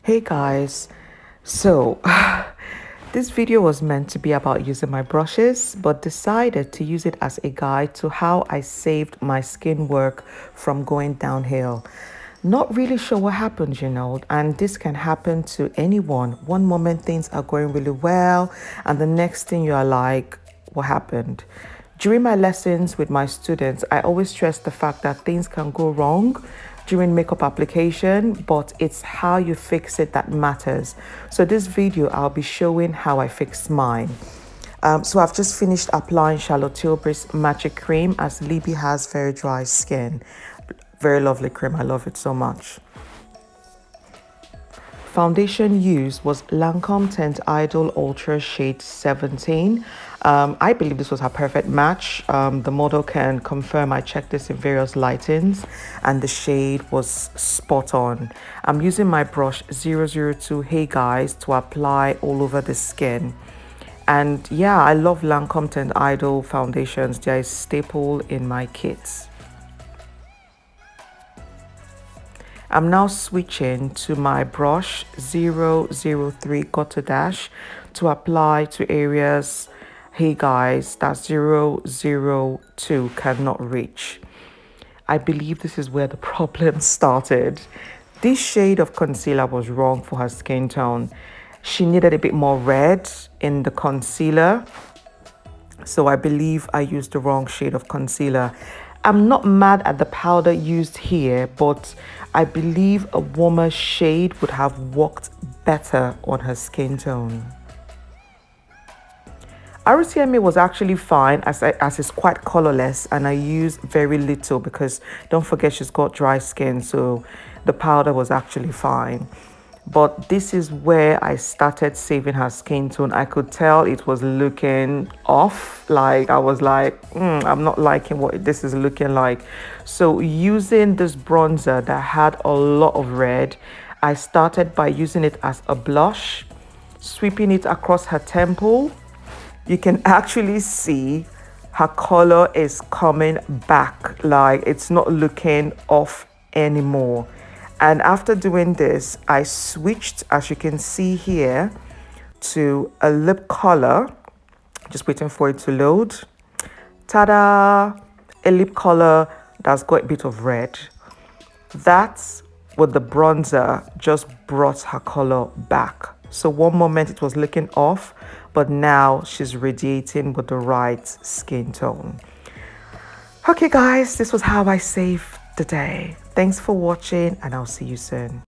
Hey guys, so this video was meant to be about using my brushes, but decided to use it as a guide to how I saved my skin work from going downhill. Not really sure what happened, and this can happen to anyone. One moment things are going really well, and the next thing you are like, what happened? During my lessons with my students, I always stress the fact that things can go wrong during makeup application, but it's how you fix it that matters. So this video, I'll be showing how I fixed mine. So I've just finished applying Charlotte Tilbury's Magic Cream, as Libby has very dry skin. Very lovely cream, I love it so much. Foundation used was Lancome Tint Idol Ultra Shade 17. I believe this was her perfect match. The model can confirm I checked this in various lightings and the shade was spot on. I'm using my brush 002 Hey Guys to apply all over the skin. And yeah, I love Lancome Tint Idol foundations. They're a staple in my kits. I'm now switching to my brush 003 Gutter Dash to apply to areas, hey guys, that 002 cannot reach. I believe this is where the problem started. This shade of concealer was wrong for her skin tone. She needed a bit more red in the concealer. So I believe I used the wrong shade of concealer. I'm not mad at the powder used here, but I believe a warmer shade would have worked better on her skin tone. RCMA was actually fine as it's quite colorless, and I used very little because don't forget she's got dry skin, so the powder was actually fine. But this is where I started saving her skin tone. I could tell it was looking off. Like I was like, I'm not liking what this is looking like. So using this bronzer that had a lot of red, I started by using it as a blush, sweeping it across her temple. You can actually see her color is coming back. Like it's not looking off anymore. And after doing this, I switched, as you can see here, to a lip color. Just waiting for it to load. Ta-da! A lip color that's got a bit of red. That's what the bronzer just brought her color back. So one moment it was looking off, but now she's radiating with the right skin tone. Okay guys, this was how I saved the day. Thanks for watching, and I'll see you soon.